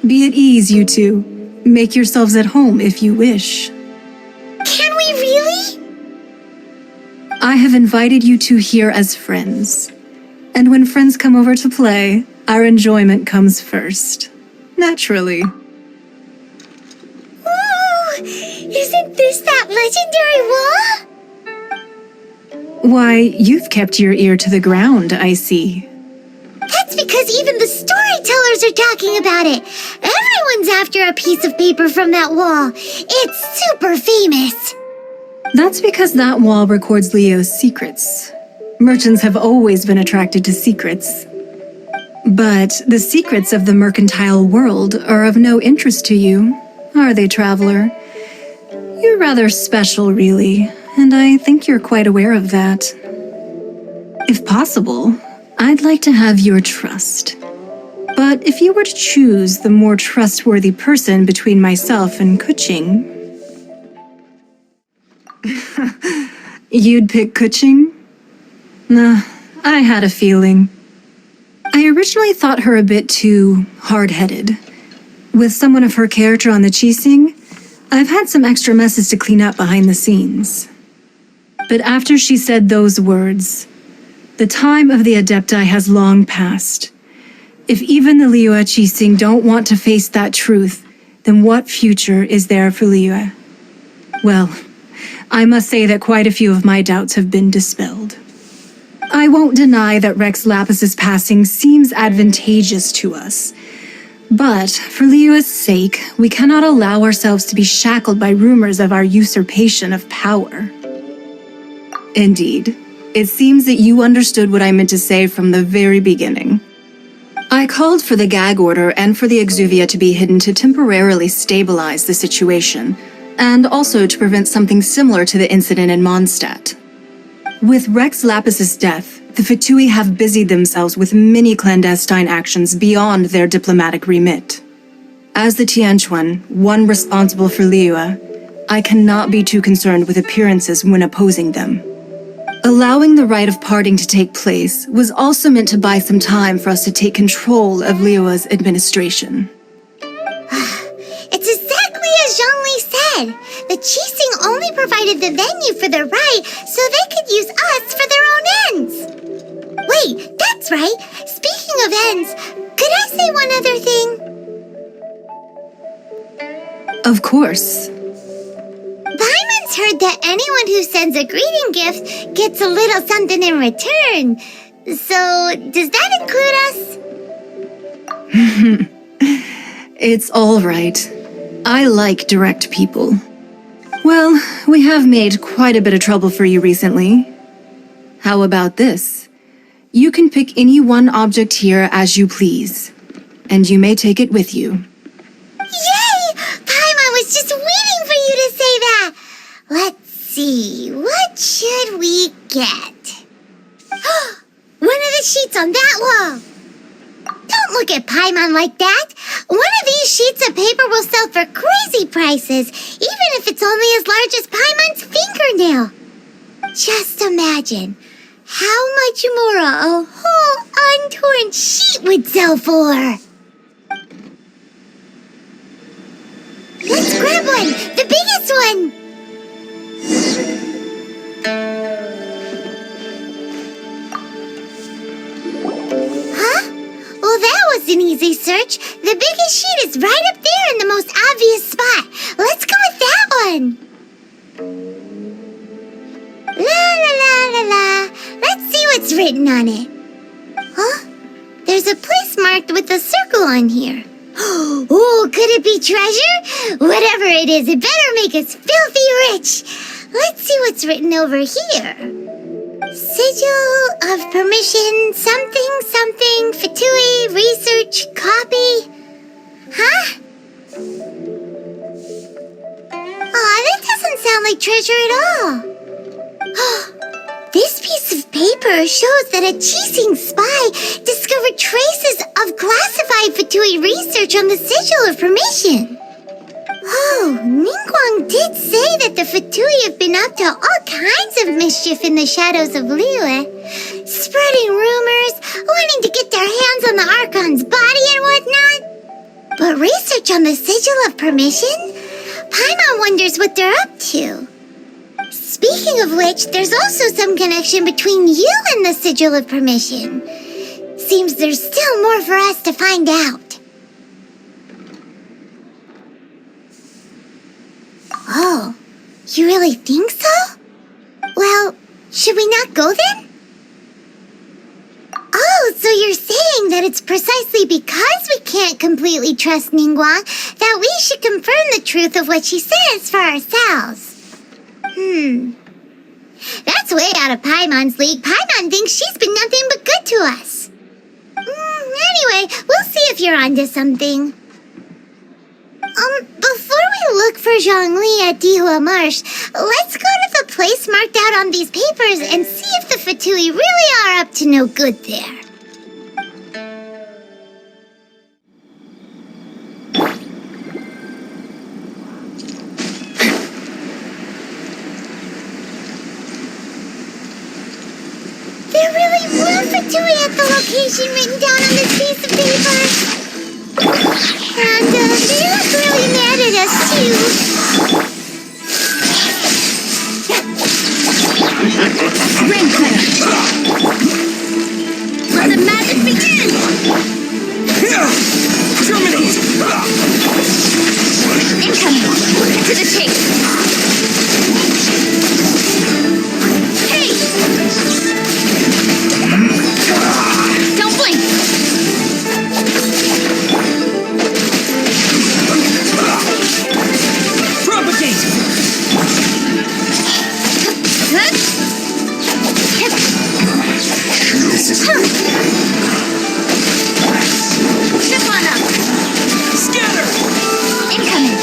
Be at ease, you two. Make yourselves at home if you wish. Can we really? I have invited you two here as friends. And when friends come over to play, our enjoyment comes first. Naturally. Ooh! Isn't this that legendary wall? Why, you've kept your ear to the ground, I see. That's because even the storytellers are talking about it. Everyone's after a piece of paper from that wall. It's super famous. That's because that wall records Leo's secrets. Merchants have always been attracted to secrets. But the secrets of the mercantile world are of no interest to you, are they, traveler? You're rather special, really, and I think you're quite aware of that. If possible, I'd like to have your trust. But if you were to choose the more trustworthy person between myself and Kuching... You'd pick Kuching? Nah, I had a feeling. I originally thought her a bit too hard-headed. With someone of her character on the Qixing, I've had some extra messes to clean up behind the scenes. But after she said those words, the time of the Adepti has long passed. If even the Liyue Qixing don't want to face that truth, then what future is there for Liyue? Well, I must say that quite a few of my doubts have been dispelled. I won't deny that Rex Lapis's passing seems advantageous to us. But, for Liyue's sake, we cannot allow ourselves to be shackled by rumors of our usurpation of power. Indeed, it seems that you understood what I meant to say from the very beginning. I called for the gag order and for the exuvia to be hidden to temporarily stabilize the situation, and also to prevent something similar to the incident in Mondstadt. With Rex Lapis's death, the Fatui have busied themselves with many clandestine actions beyond their diplomatic remit. As the Tianquan, one responsible for Liyue, I cannot be too concerned with appearances when opposing them. Allowing the rite of parting to take place was also meant to buy some time for us to take control of Liyue's administration. It's exactly as Zhongli said. The Qixing only provided the venue for their rite so they could use us for their own ends. Wait, that's right. Speaking of ends, could I say one other thing? Of course. Paimon's heard that anyone who sends a greeting gift gets a little something in return. So, does that include us? It's all right. I like direct people. Well, we have made quite a bit of trouble for you recently. How about this? You can pick any one object here as you please, and you may take it with you. Yay! Paimon was just waiting for you to say that! Let's see, what should we get? One of the sheets on that wall! Don't look at Paimon like that! One of these sheets of paper will sell for crazy prices, even if it's only as large as Paimon's fingernail. Just imagine how much more a whole untorn sheet would sell for. Let's grab one! The biggest one! Huh? Well, that was an easy search. The biggest sheet is right up there in the most obvious spot. Let's go with that one. La la la la la. Let's see what's written on it. Huh? There's a place marked with a circle on here. Oh, could it be treasure? Whatever it is, it better make us filthy rich. Let's see what's written over here. Sigil of permission, something, something, Fatui, research, copy. Huh? Aw, that doesn't sound like treasure at all. This piece of paper shows that a Qixing spy discovered traces of classified Fatui research on the Sigil of Permission. Oh, Ningguang did say that the Fatui have been up to all kinds of mischief in the shadows of Liyue, spreading rumors, wanting to get their hands on the Archon's body and whatnot. But research on the Sigil of Permission? Paimon wonders what they're up to. Speaking of which, there's also some connection between you and the Sigil of Permission. Seems there's still more for us to find out. Oh, you really think so? Well, should we not go then? Oh, so you're saying that it's precisely because we can't completely trust Ningguang that we should confirm the truth of what she says for ourselves. That's way out of Paimon's league. Paimon thinks she's been nothing but good to us. Anyway, we'll see if you're onto something. Before we look for Zhongli at Dihua Marsh, let's go to the place marked out on these papers and see if the Fatui really are up to no good there. There really were Fatui at the location written down on this piece of paper. And they look really mad at us, too. Rain cutter! Let the magic begin! Terminate! Incoming! To the chase! Hey! Don't blink! Propagate! Step on up! Scatter! Incoming!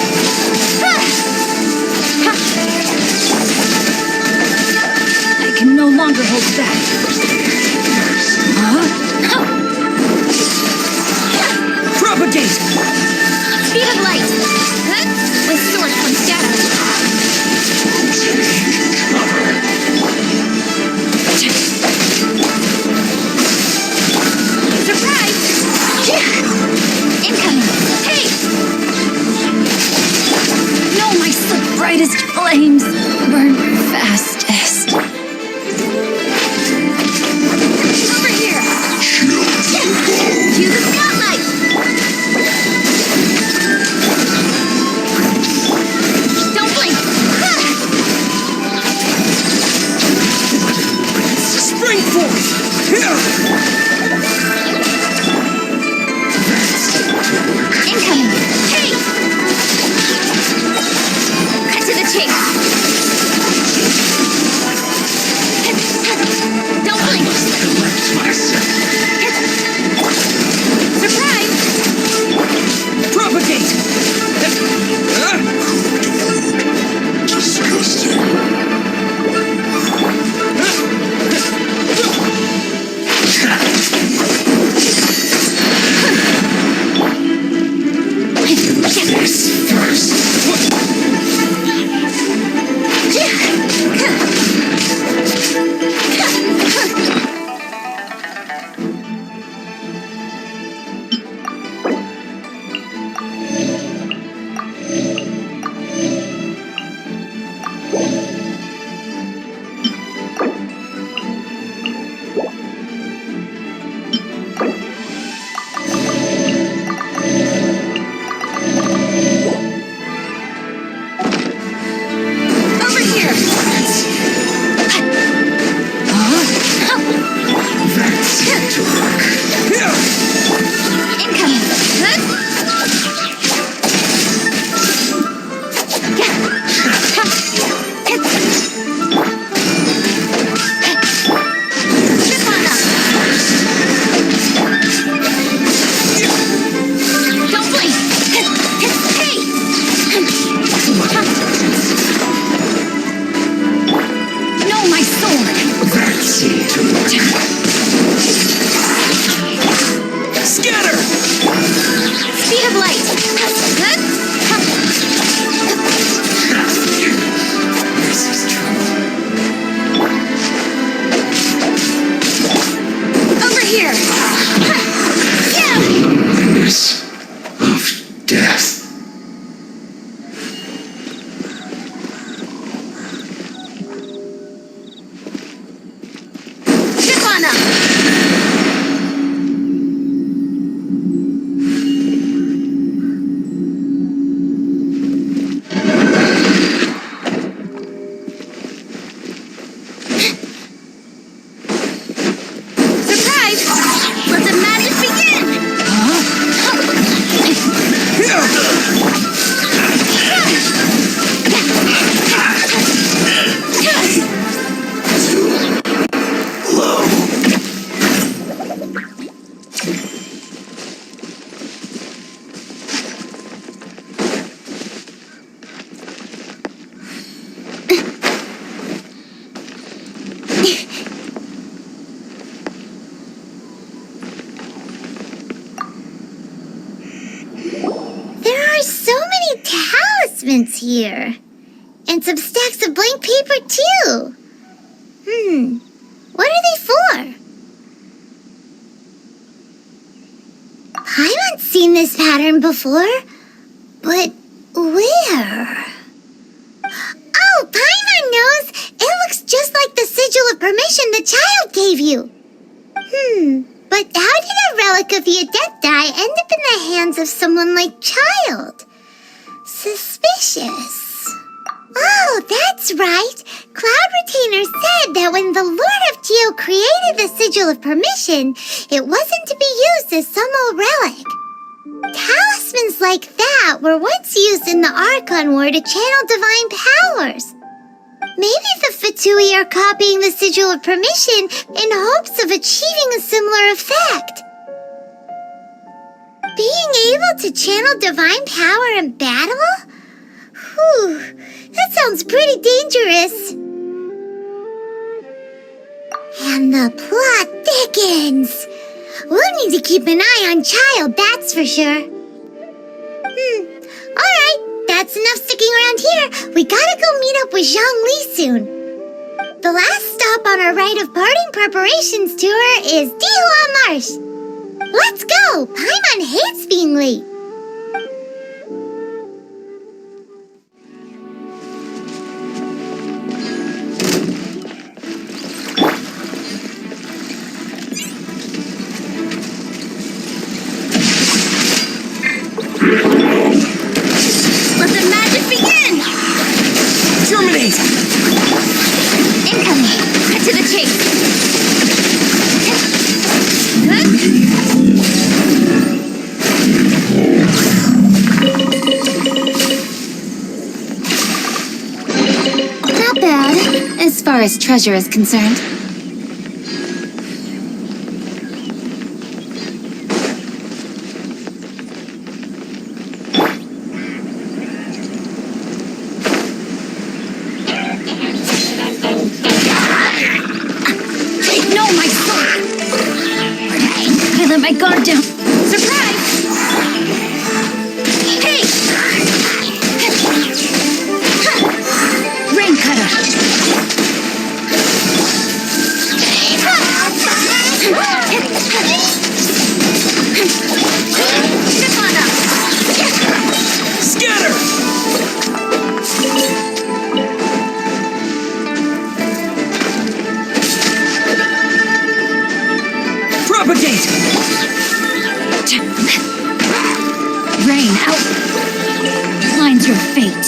I can no longer hold back. Propagate! Speed of light! With sword from shadow! Surprise! Incoming! Hey! No, my slip brightest flames burn fastest. Over here! To the spotlight! talismans here. And some stacks of blank paper, too. What are they for? Paimon's seen this pattern before. But where? Oh, Paimon knows! It looks just like the sigil of permission the child gave you. But how did a relic of the Adepti end up in the hands of someone like Child? Suspicious. Oh, that's right. Cloud Retainer said that when the Lord of Geo created the Sigil of Permission, it wasn't to be used as some old relic. Talismans like that were once used in the Archon War to channel divine powers. Maybe the Fatui are copying the Sigil of Permission in hopes of achieving a similar effect. Being able to channel divine power in battle? Whew, that sounds pretty dangerous. And the plot thickens. We'll need to keep an eye on Child, that's for sure. Alright, that's enough sticking around here. We gotta go meet up with Zhongli soon. The last stop on our rite of parting preparations tour is Dihua Marsh. Let's go! Paimon hates being late. Let the magic begin! Terminate! Incoming! Cut to the chase! Not bad, as far as treasure is concerned. No, my sword! I let my guard down. Surprise! Hey! Rain cutter! Step on up! Scatter! Propagate! Rain out! Mine's your fate.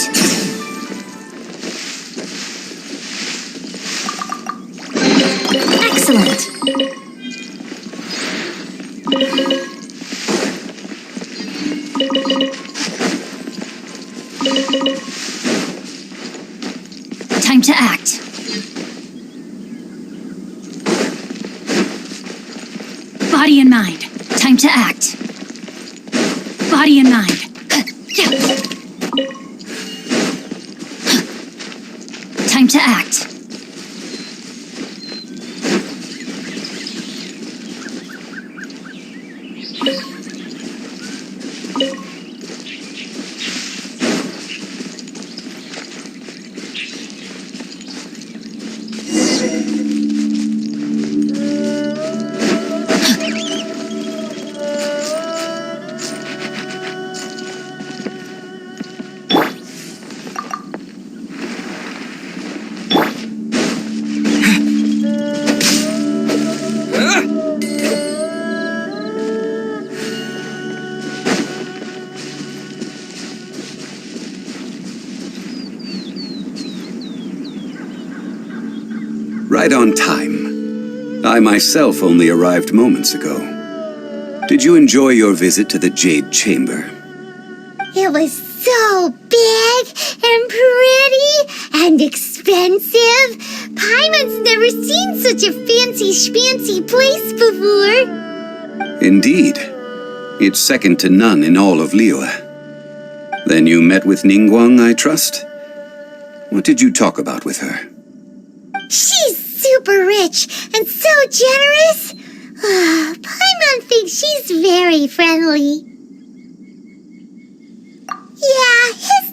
Excellent! Time to act. Body and mind. Time to act. Body and mind. Time to act. Right on time. I myself only arrived moments ago. Did you enjoy your visit to the Jade Chamber? It was so big and pretty and expensive. Paimon's never seen such a fancy schmancy place before. Indeed. It's second to none in all of Liyue. Then you met with Ningguang, I trust? What did you talk about with her? She's super rich and so generous. Paimon thinks she's very friendly. Yeah, his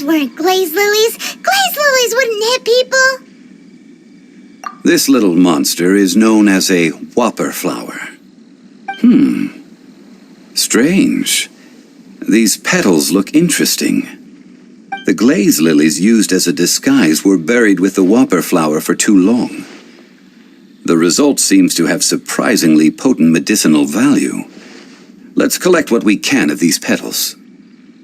those weren't glaze lilies. Glaze lilies wouldn't hit people. This little monster is known as a whopper flower. Strange. These petals look interesting. The glaze lilies used as a disguise were buried with the whopper flower for too long. The result seems to have surprisingly potent medicinal value. Let's collect what we can of these petals.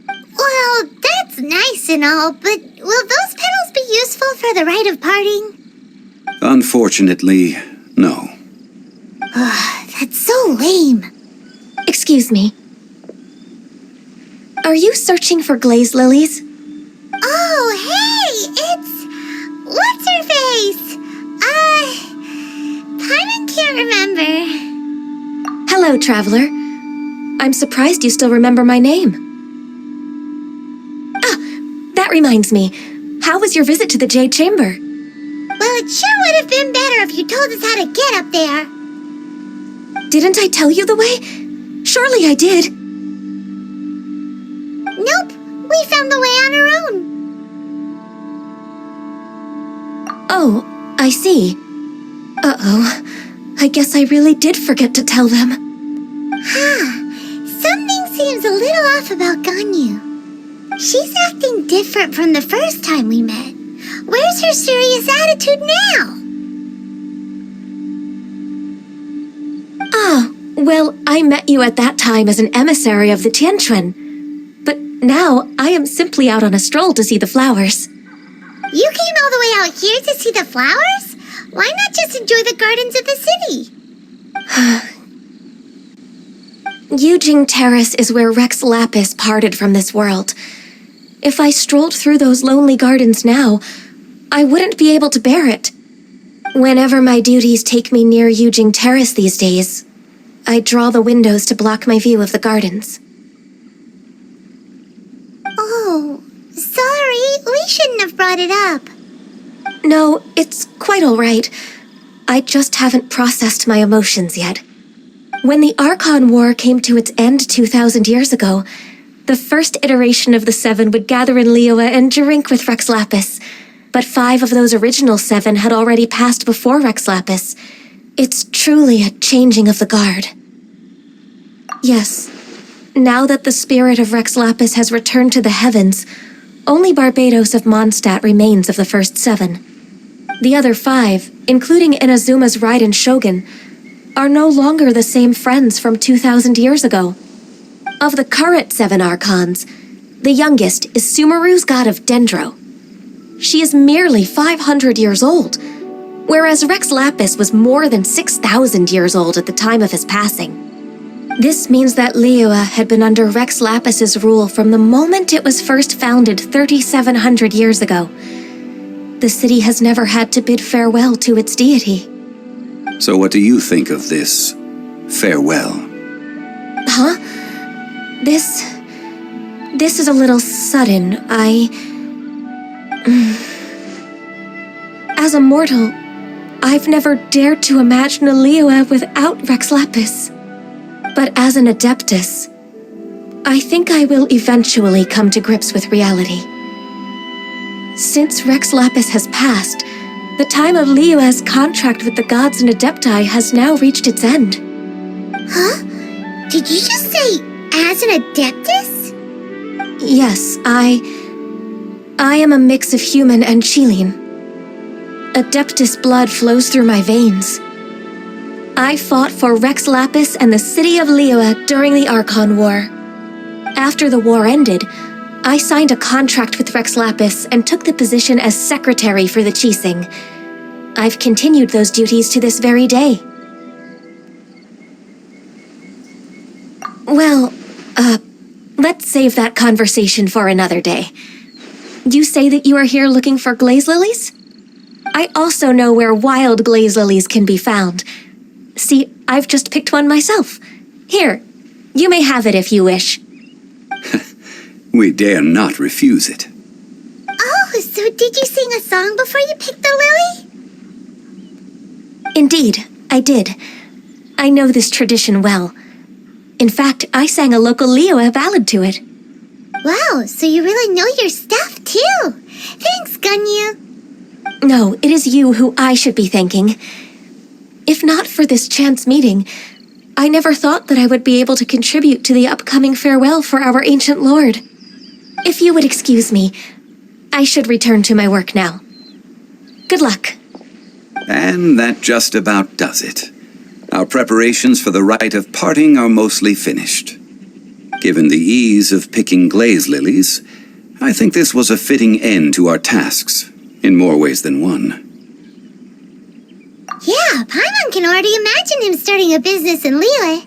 Well, that's nice and all, but will those petals be useful for the rite of parting? Unfortunately, no. That's so lame. Excuse me. Are you searching for glaze lilies? Oh, hey, it's... What's-her-face? Paimon can't remember. Hello, traveler. I'm surprised you still remember my name. Ah, that reminds me. How was your visit to the Jade Chamber? Well, it sure would have been better if you told us how to get up there. Didn't I tell you the way? Surely I did. Nope, we found the way on our own. Oh, I see. Uh-oh. I guess I really did forget to tell them. Something seems a little off about Ganyu. She's acting different from the first time we met. Where's her serious attitude now? Ah, well, I met you at that time as an emissary of the Tianquan. But now I am simply out on a stroll to see the flowers. You came all the way out here to see the flowers? Why not just enjoy the gardens of the city? Yujing Terrace is where Rex Lapis parted from this world. If I strolled through those lonely gardens now, I wouldn't be able to bear it. Whenever my duties take me near Yujing Terrace these days, I draw the windows to block my view of the gardens. Oh, sorry, we shouldn't have brought it up. No, it's quite all right. I just haven't processed my emotions yet. When the Archon War came to its end 2,000 years ago, the first iteration of the Seven would gather in Liyue and drink with Rex Lapis. But 5 of those original 7 had already passed before Rex Lapis. It's truly a changing of the guard. Yes, now that the spirit of Rex Lapis has returned to the heavens, only Barbados of Mondstadt remains of the first 7. The other 5, including Inazuma's Raiden Shogun, are no longer the same friends from 2,000 years ago. Of the current 7 Archons, the youngest is Sumeru's god of Dendro. She is merely 500 years old, whereas Rex Lapis was more than 6,000 years old at the time of his passing. This means that Liyue had been under Rex Lapis's rule from the moment it was first founded 3,700 years ago. The city has never had to bid farewell to its deity. So what do you think of this farewell? Huh? This is a little sudden. As a mortal, I've never dared to imagine a Liyue without Rex Lapis. But as an Adeptus, I think I will eventually come to grips with reality. Since Rex Lapis has passed, the time of Liyue's contract with the gods and Adepti has now reached its end. Huh? Did you just say, as an Adeptus? Yes, I am a mix of human and Qilin. Adeptus blood flows through my veins. I fought for Rex Lapis and the city of Liyue during the Archon War. After the war ended, I signed a contract with Rex Lapis and took the position as secretary for the Qixing. I've continued those duties to this very day. Well, let's save that conversation for another day. You say that you are here looking for glaze lilies? I also know where wild glaze lilies can be found. See, I've just picked one myself. Here, you may have it if you wish. We dare not refuse it. Oh, so did you sing a song before you picked the lily? Indeed, I did. I know this tradition well. In fact, I sang a local Liyue ballad to it. Wow, so you really know your stuff, too. Thanks, Gunyu. No, it is you who I should be thanking. If not for this chance meeting, I never thought that I would be able to contribute to the upcoming farewell for our ancient lord. If you would excuse me, I should return to my work now. Good luck. And that just about does it. Our preparations for the rite of parting are mostly finished. Given the ease of picking glaze lilies, I think this was a fitting end to our tasks, in more ways than one. Yeah, Paimon can already imagine him starting a business in Liyue.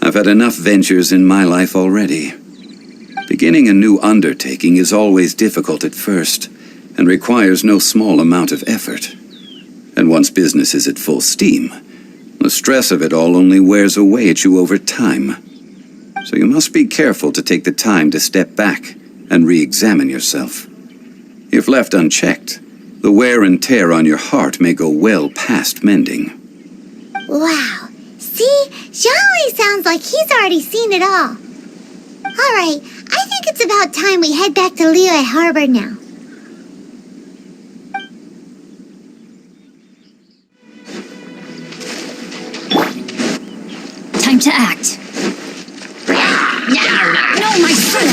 I've had enough ventures in my life already. Beginning a new undertaking is always difficult at first, and requires no small amount of effort. And once business is at full steam, the stress of it all only wears away at you over time. So you must be careful to take the time to step back and re-examine yourself. If left unchecked, the wear and tear on your heart may go well past mending. Wow. See? Zhongli sounds like he's already seen it all. Alright, I think it's about time we head back to Liyue Harbor now. Time to act. No, my son!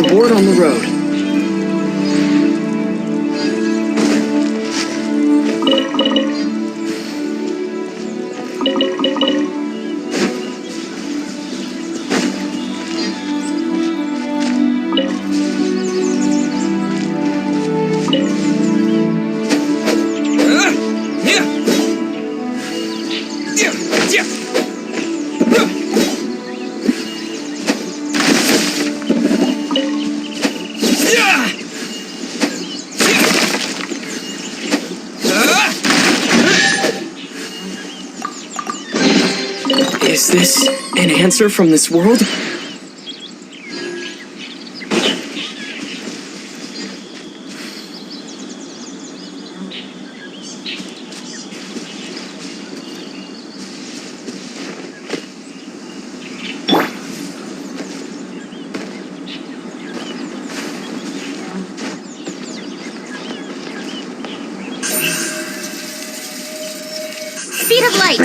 Reward on the road. Is this an answer from this world? Speed of light!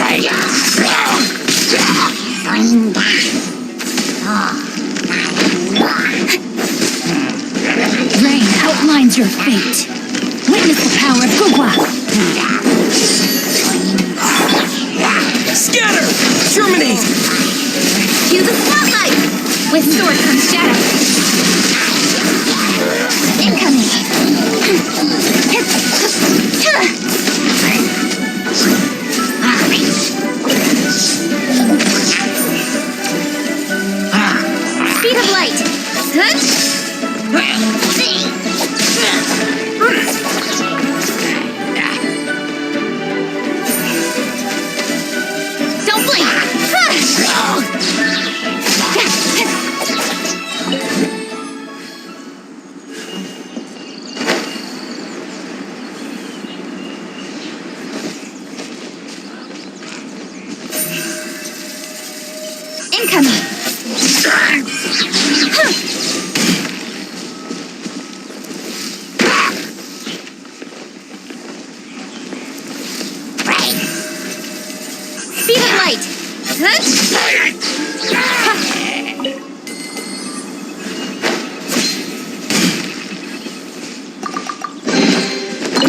Rain outlines your fate. Witness the power of Gugwa. Scatter! Terminate! Cue the spotlight! With sword comes shadow. Incoming. Speed of light! Don't blink! Incoming! Speed of light!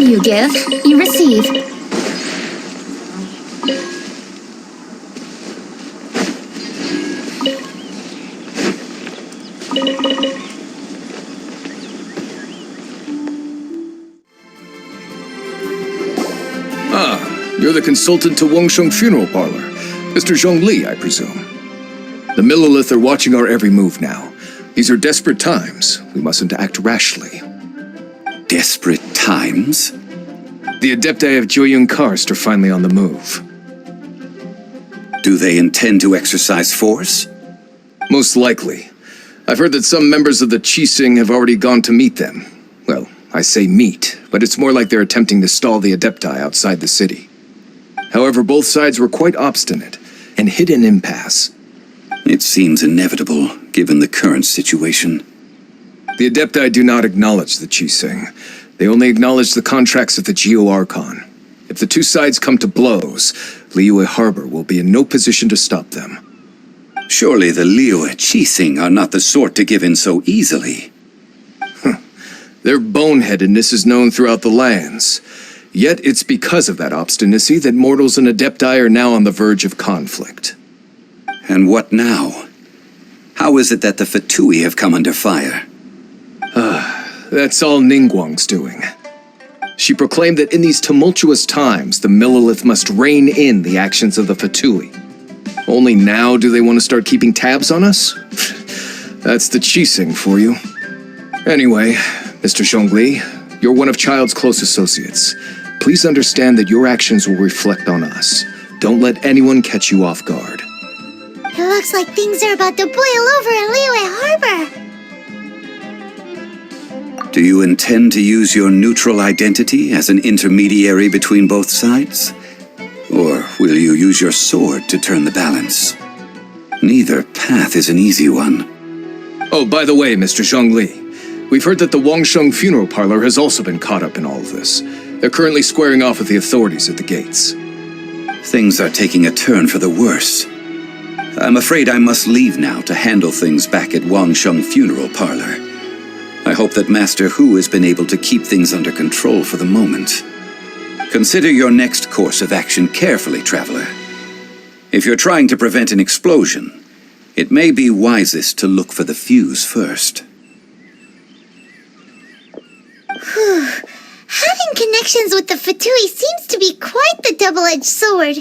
You give, you receive. You're the consultant to Wangsheng Funeral Parlor. Mr. Zhongli, I presume. The Millilith are watching our every move now. These are desperate times. We mustn't act rashly. Desperate times? The Adepti of Joyun Karst are finally on the move. Do they intend to exercise force? Most likely. I've heard that some members of the Qixing have already gone to meet them. Well, I say meet, but it's more like they're attempting to stall the Adepti outside the city. However, both sides were quite obstinate and hit an impasse. It seems inevitable, given the current situation. The Adepti do not acknowledge the Qixing. They only acknowledge the contracts of the Geo-Archon. If the two sides come to blows, Liyue Harbor will be in no position to stop them. Surely the Liyue Qixing are not the sort to give in so easily. Their boneheadedness is known throughout the lands. Yet it's because of that obstinacy that mortals and Adepti are now on the verge of conflict. And what now? How is it that the Fatui have come under fire? That's all Ningguang's doing. She proclaimed that in these tumultuous times, the Millilith must rein in the actions of the Fatui. Only now do they want to start keeping tabs on us? That's the Qixing for you. Anyway, Mr. Zhongli, you're one of Child's close associates. Please understand that your actions will reflect on us. Don't let anyone catch you off guard. It looks like things are about to boil over in Liyue Harbor. Do you intend to use your neutral identity as an intermediary between both sides? Or will you use your sword to turn the balance? Neither path is an easy one. Oh, by the way, Mr. Zhongli, we've heard that the Wangsheng Funeral Parlor has also been caught up in all of this. They're currently squaring off with the authorities at the gates. Things are taking a turn for the worse. I'm afraid I must leave now to handle things back at Wangsheng Funeral Parlor. I hope that Master Hu has been able to keep things under control for the moment. Consider your next course of action carefully, Traveler. If you're trying to prevent an explosion, it may be wisest to look for the fuse first. Having connections with the Fatui seems to be quite the double-edged sword.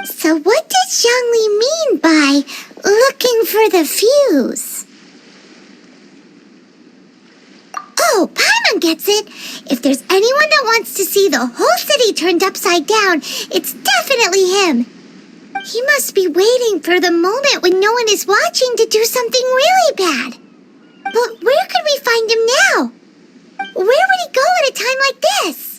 So what does Zhongli mean by looking for the fuse? Oh, Paimon gets it. If there's anyone that wants to see the whole city turned upside down, it's definitely him. He must be waiting for the moment when no one is watching to do something really bad. But where could we find him now? Where would he go at a time like this?